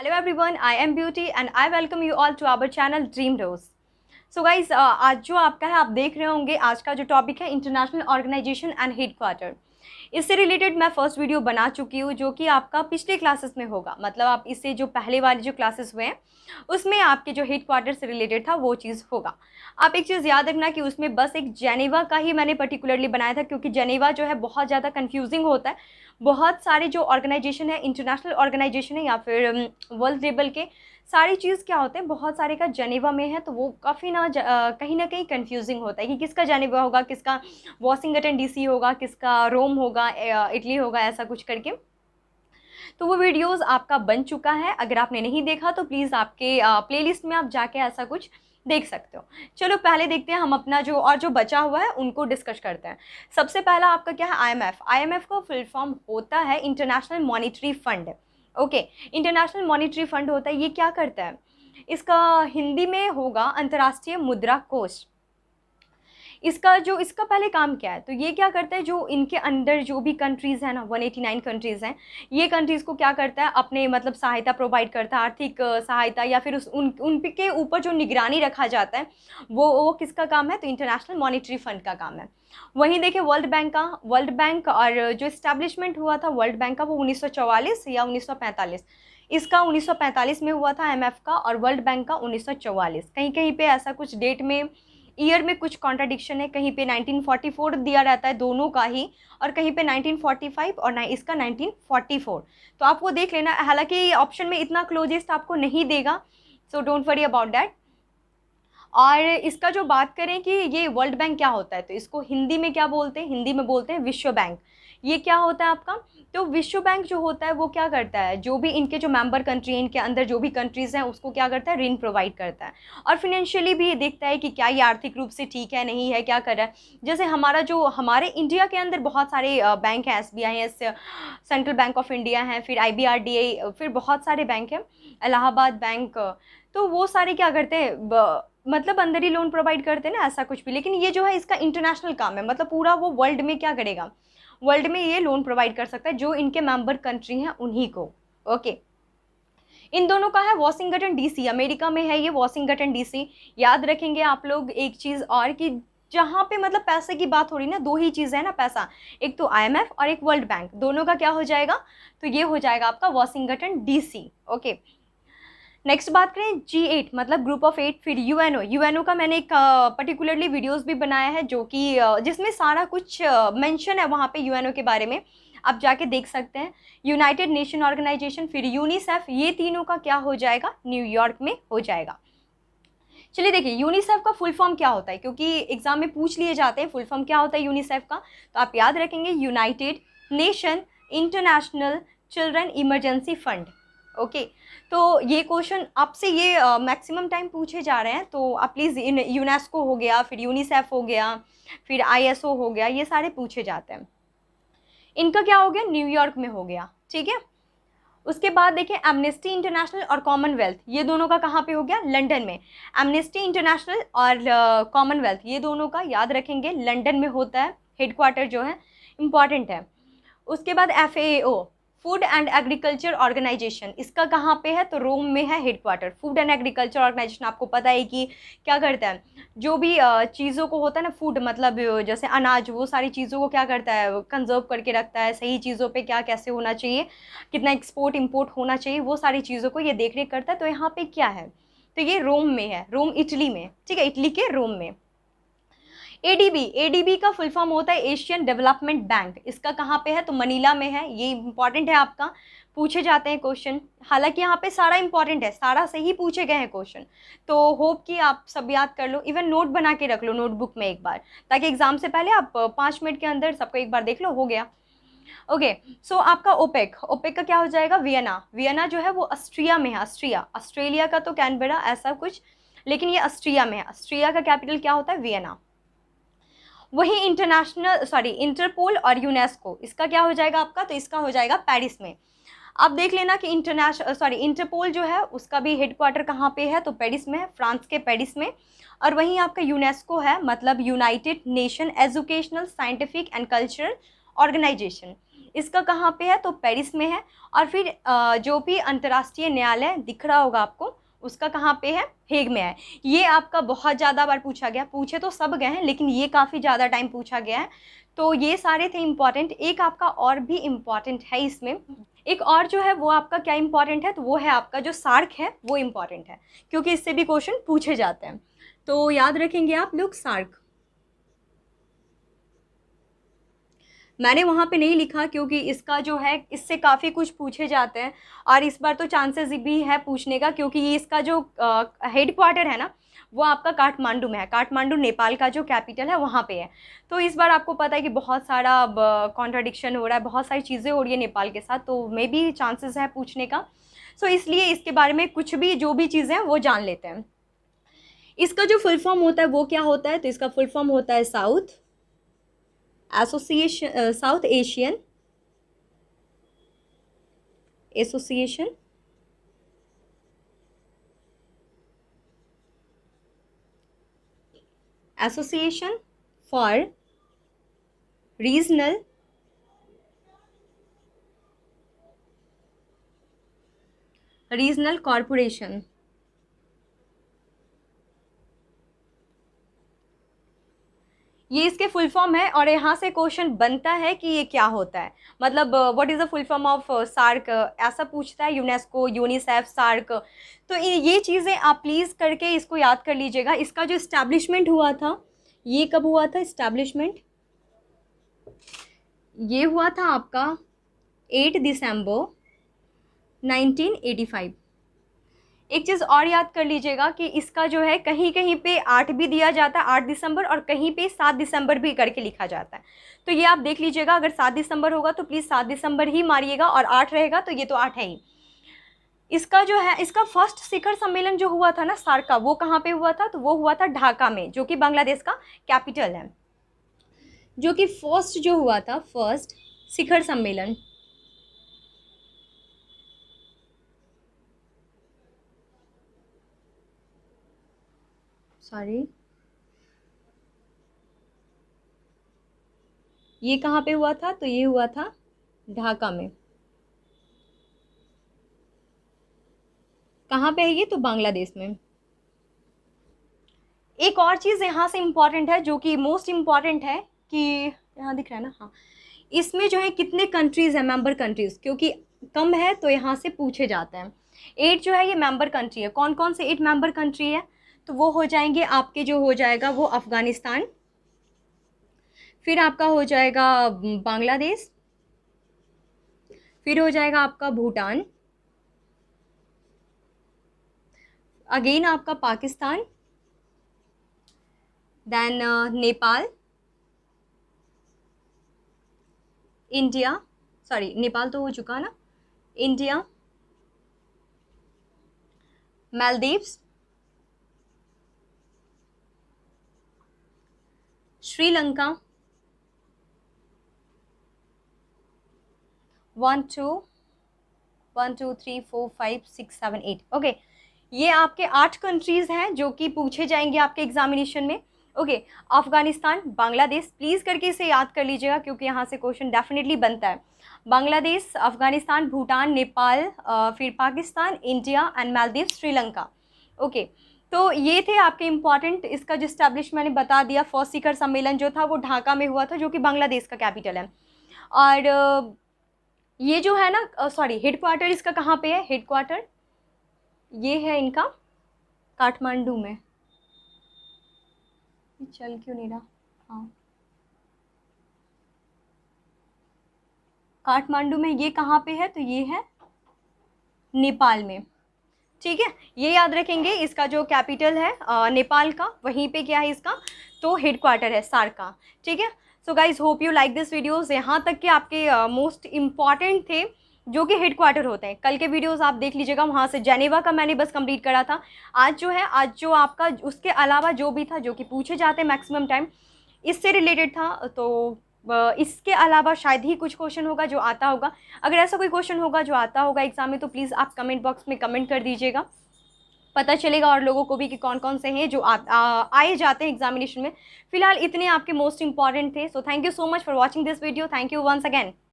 Hello everyone, I am Beauty and I welcome you all to our channel Dream Rose. So guys आज जो आपका है आप देख रहे होंगे आज का जो टॉपिक है इंटरनेशनल ऑर्गेनाइजेशन एंड हेडक्वार्टर। इससे रिलेटेड मैं फर्स्ट वीडियो बना चुकी हूँ जो कि आपका पिछले क्लासेस में होगा, मतलब आप इससे जो पहले वाले जो क्लासेस हुए हैं उसमें आपके जो हेडक्वार्टर से रिलेटेड था वो चीज़ होगा। आप एक चीज़ याद रखना कि उसमें बस एक जेनेवा का ही मैंने पर्टिकुलरली बनाया था, क्योंकि जेनेवा जो है बहुत ज़्यादा कन्फ्यूजिंग होता है। बहुत सारे जो ऑर्गेनाइजेशन है, इंटरनेशनल ऑर्गेनाइजेशन है या फिर वर्ल्ड लेवल के सारी चीज़ क्या होते हैं, बहुत सारे का जेनेवा में है, तो वो काफ़ी कहीं ना कहीं कंफ्यूजिंग होता है कि किसका जेनेवा होगा, किसका वॉशिंगटन डीसी होगा, किसका रोम होगा, इटली होगा, ऐसा कुछ करके। तो वो वीडियोस आपका बन चुका है, अगर आपने नहीं देखा तो प्लीज़ आपके प्लेलिस्ट में आप जाके ऐसा कुछ देख सकते हो। चलो पहले देखते हैं हम अपना जो बचा हुआ है उनको डिस्कस करते हैं। सबसे पहला आपका क्या है, आईएमएफ। आईएमएफ का फुल फॉर्म होता है international monetary fund. Okay, international monetary fund होता है, ये क्या करता है, इसका हिंदी में होगा अंतर्राष्ट्रीय मुद्रा कोष। इसका पहले काम क्या है, तो ये क्या करता है, जो इनके अंडर जो भी कंट्रीज़ हैं ना, 189 कंट्रीज़ हैं, ये कंट्रीज़ को क्या करता है, अपने मतलब सहायता प्रोवाइड करता है, आर्थिक सहायता या फिर उनके ऊपर जो निगरानी रखा जाता है वो किसका काम है, तो इंटरनेशनल मॉनिटरी फंड का काम है। वहीं देखिए वर्ल्ड बैंक और जो इस्टेब्लिशमेंट हुआ था वर्ल्ड बैंक का वो 1944 या 1945, इसका 1945 में हुआ था आईएमएफ का, और वर्ल्ड बैंक का 1944। कहीं कहीं पे ऐसा कुछ डेट में ईयर में कुछ कॉन्ट्राडिक्शन है, कहीं पे 1944 दिया रहता है दोनों का ही, और कहीं पे 1945 और इसका 1944। तो आप वो देख लेना, हालांकि ऑप्शन में इतना क्लोजेस्ट आपको नहीं देगा, so don't worry about that. और इसका जो बात करें कि ये वर्ल्ड बैंक क्या होता है, तो इसको हिंदी में क्या बोलते हैं, हिंदी में बोलते हैं विश्व बैंक। ये क्या होता है आपका, तो विश्व बैंक जो होता है वो क्या करता है, जो भी इनके जो मेंबर कंट्री हैं, इनके अंदर जो भी कंट्रीज़ हैं उसको क्या करता है, ऋण प्रोवाइड करता है, और फिनेंशियली भी ये देखता है कि क्या ये आर्थिक रूप से ठीक है, नहीं है, क्या कर रहा है। जैसे हमारे इंडिया के अंदर बहुत सारे बैंक हैं, एसबीआई है, सेंट्रल बैंक ऑफ इंडिया है, फिर आईबीआरडीए, फिर बहुत सारे बैंक हैं, इलाहाबाद बैंक, तो वो सारे क्या करते हैं, मतलब अंदर ही लोन प्रोवाइड करते हैं ना, ऐसा कुछ भी। लेकिन ये जो है इसका इंटरनेशनल काम है, मतलब पूरा वो वर्ल्ड में क्या करेगा, वर्ल्ड में ये लोन प्रोवाइड कर सकता है जो इनके मेंबर कंट्री हैं उन्हीं को। ओके, इन दोनों का है वॉशिंगटन डीसी, अमेरिका में है ये वॉशिंगटन डीसी। याद रखेंगे आप लोग एक चीज़ और कि जहाँ पे मतलब पैसे की बात हो रही ना, दो ही चीज़ें हैं ना पैसा, एक तो आईएमएफ और एक वर्ल्ड बैंक, दोनों का क्या हो जाएगा, तो ये हो जाएगा आपका वॉशिंगटन डीसी। ओके, नेक्स्ट बात करें G8 मतलब ग्रुप ऑफ 8, फिर यूएनओ का मैंने एक पर्टिकुलरली वीडियोस भी बनाया है जो कि जिसमें सारा कुछ मेंशन है वहाँ पे यूएनओ के बारे में, आप जाके देख सकते हैं। यूनाइटेड नेशन ऑर्गेनाइजेशन, फिर यूनिसेफ, ये तीनों का क्या हो जाएगा, न्यूयॉर्क में हो जाएगा। चलिए देखिए यूनिसेफ का फुल फॉर्म क्या होता है, क्योंकि एग्जाम में पूछ लिए जाते हैं फुल फॉर्म क्या होता है यूनिसेफ का, तो आप याद रखेंगे United nation international children emergency fund. Okay, तो ये क्वेश्चन आपसे ये मैक्सिमम टाइम पूछे जा रहे हैं, तो आप प्लीज़ यूनेस्को हो गया, फिर यूनिसेफ हो गया, फिर आईएसओ हो गया, ये सारे पूछे जाते हैं। इनका क्या हो गया, न्यूयॉर्क में हो गया, ठीक है। उसके बाद देखिए एमनेस्टी इंटरनेशनल और कॉमनवेल्थ, ये दोनों का कहाँ पे हो गया, लंदन में। एमनेस्टी इंटरनेशनल और कॉमनवेल्थ ये दोनों का याद रखेंगे लंदन में होता है, हेडक्वार्टर जो है इम्पॉर्टेंट है। उसके बाद FAO Food and Agriculture Organisation, इसका कहाँ पे है, तो रोम में है headquarter. Food and Agriculture Organisation आपको पता है कि क्या करता है, जो भी चीज़ों को होता है ना, फूड मतलब जैसे अनाज, वो सारी चीज़ों को क्या करता है, कंजर्व करके रखता है, सही चीज़ों पे क्या कैसे होना चाहिए, कितना एक्सपोर्ट इंपोर्ट होना चाहिए, वो सारी चीज़ों को ये देख रेख करता है। तो यहाँ पे क्या है, तो ये रोम में है, रोम इटली में, ठीक है, इटली के रोम में। एडीबी का फुल फॉर्म होता है एशियन डेवलपमेंट बैंक, इसका कहाँ पे है, तो मनीला में है। ये इंपॉर्टेंट है, आपका पूछे जाते हैं क्वेश्चन, हालांकि यहाँ पे सारा इंपॉर्टेंट है, सारा सही पूछे गए हैं क्वेश्चन, तो होप कि आप सब याद कर लो, इवन नोट बना के रख लो नोटबुक में एक बार, ताकि एग्जाम से पहले आप 5 मिनट के अंदर सबको एक बार देख लो, हो गया। ओके, सो आपका ओपेक का क्या हो जाएगा, वियना जो है वो ऑस्ट्रिया में है, ऑस्ट्रेलिया का तो कैनबेरा ऐसा कुछ, लेकिन ये ऑस्ट्रिया में है। ऑस्ट्रिया का कैपिटल क्या होता है, वियना। वही इंटरपोल और यूनेस्को, इसका क्या हो जाएगा आपका, तो इसका हो जाएगा पेरिस में। आप देख लेना कि इंटरपोल जो है उसका भी हेडक्वार्टर कहाँ पे है, तो पेरिस में है, फ्रांस के पेरिस में। और वहीं आपका यूनेस्को है, मतलब United Nation Educational Scientific and Cultural Organisation, इसका कहाँ पे है, तो पेरिस में है। और फिर जो भी अंतर्राष्ट्रीय न्यायालय दिख रहा होगा आपको, उसका कहाँ पे है, हेग में है। ये आपका बहुत ज़्यादा बार पूछा गया, पूछे तो सब गए हैं लेकिन ये काफ़ी ज़्यादा टाइम पूछा गया है। तो ये सारे थे इम्पॉर्टेंट। एक आपका और भी इम्पॉर्टेंट है इसमें, एक और जो है वो आपका क्या इम्पॉर्टेंट है, तो वो है आपका जो सार्क है वो इम्पॉर्टेंट है, क्योंकि इससे भी क्वेश्चन पूछे जाते हैं। तो याद रखेंगे आप लोग सार्क। मैंने वहाँ पे नहीं लिखा क्योंकि इसका जो है इससे काफ़ी कुछ पूछे जाते हैं, और इस बार तो चांसेस भी है पूछने का, क्योंकि ये इसका जो हेड क्वार्टर है ना वो आपका काठमांडू में है। काठमांडू नेपाल का जो कैपिटल है वहाँ पे है। तो इस बार आपको पता है कि बहुत सारा कॉन्ट्राडिक्शन हो रहा है, बहुत सारी चीज़ें हो रही है नेपाल के साथ, तो मे भी चांसेस है पूछने का। सो इसलिए इसके बारे में कुछ भी जो भी चीज़ें हैं वो जान लेते हैं। इसका जो फुल फॉर्म होता है वो क्या होता है, तो इसका फुल फॉर्म होता है south association, south Asian association association for regional corporation. ये इसके फुल फॉर्म है, और यहाँ से क्वेश्चन बनता है कि ये क्या होता है, मतलब what is the full form of SAARC, ऐसा पूछता है। UNESCO, UNICEF, SAARC. तो ये चीज़ें आप प्लीज़ करके इसको याद कर लीजिएगा। इसका जो इस्टेब्लिशमेंट हुआ था, ये कब हुआ था इस्टेब्लिशमेंट, ये हुआ था आपका 8 दिसंबर 1985। एक चीज़ और याद कर लीजिएगा कि इसका जो है कहीं कहीं पे 8 भी दिया जाता है, 8 दिसंबर, और कहीं पे 7 दिसंबर भी करके लिखा जाता है। तो ये आप देख लीजिएगा, अगर 7 दिसंबर होगा तो प्लीज़ 7 दिसंबर ही मारिएगा, और 8 रहेगा तो ये तो 8 है ही। इसका जो है, इसका फर्स्ट शिखर सम्मेलन जो हुआ था ना सार्क का, वो कहाँ पे हुआ था, तो वो हुआ था ढाका में, जो कि बांग्लादेश का कैपिटल है। जो कि फर्स्ट जो हुआ था, फर्स्ट शिखर सम्मेलन, सॉरी, ये कहाँ पे हुआ था, तो ये हुआ था ढाका में। कहाँ पे है ये, तो बांग्लादेश में। एक और चीज़ यहाँ से इम्पॉर्टेंट है, जो कि मोस्ट इम्पॉर्टेंट है, कि यहाँ दिख रहा है ना, हाँ, इसमें जो है कितने कंट्रीज़ हैं, मेंबर कंट्रीज़, क्योंकि कम है तो यहाँ से पूछे जाते हैं। 8 जो है ये मेंबर कंट्री है। कौन कौन से 8 मेंबर कंट्री है, तो वो हो जाएंगे आपके, जो हो जाएगा वो अफ़गानिस्तान, फिर आपका हो जाएगा बांग्लादेश, फिर हो जाएगा आपका भूटान, अगेन आपका Pakistan, then Nepal, India, sorry Nepal तो हो चुका ना, इंडिया, मालदीव्स, श्रीलंका, 1 2 1 2 3 4 5 6 7 8। ओके, ये आपके 8 कंट्रीज़ हैं जो कि पूछे जाएंगे आपके एग्जामिनेशन में। ओके, अफगानिस्तान, बांग्लादेश, प्लीज़ करके इसे याद कर लीजिएगा क्योंकि यहाँ से क्वेश्चन डेफिनेटली बनता है। बांग्लादेश, अफगानिस्तान, भूटान, नेपाल, फिर Pakistan, India and Maldives, Sri Lanka. Okay, तो ये थे आपके इम्पॉर्टेंट। इसका जो स्टैब्लिश मैंने बता दिया, फर्स्ट शिखर सम्मेलन जो था वो ढाका में हुआ था, जो कि बांग्लादेश का कैपिटल है। और ये जो है ना, सॉरी, हेड क्वार्टर इसका कहाँ पे है, हेड क्वार्टर ये है इनका काठमांडू में। चल क्यों नहीं रहा, हाँ, काठमांडू में। ये कहाँ पे है, तो ये है नेपाल में। ठीक है, ये याद रखेंगे। इसका जो कैपिटल है नेपाल का, वहीं पे क्या है इसका, तो हेड क्वार्टर है सार्क का। ठीक है, so guys hope you like this videos. यहाँ तक कि आपके मोस्ट इम्पॉर्टेंट थे जो कि हेड क्वार्टर होते हैं। कल के वीडियोस आप देख लीजिएगा, वहाँ से जेनेवा का मैंने बस कंप्लीट करा था। आज जो है, आज जो आपका उसके अलावा जो भी था, जो कि पूछे जाते हैं मैक्सिमम टाइम, इससे रिलेटेड था। तो इसके अलावा शायद ही कुछ क्वेश्चन होगा जो आता होगा। अगर ऐसा कोई क्वेश्चन होगा जो आता होगा एग्जाम में, तो प्लीज़ आप कमेंट बॉक्स में कमेंट कर दीजिएगा, पता चलेगा और लोगों को भी कि कौन कौन से हैं जो आए जाते हैं एग्जामिनेशन में। फिलहाल इतने आपके मोस्ट इंपॉर्टेंट थे। So thank you so much for watching this video. Thank you once again.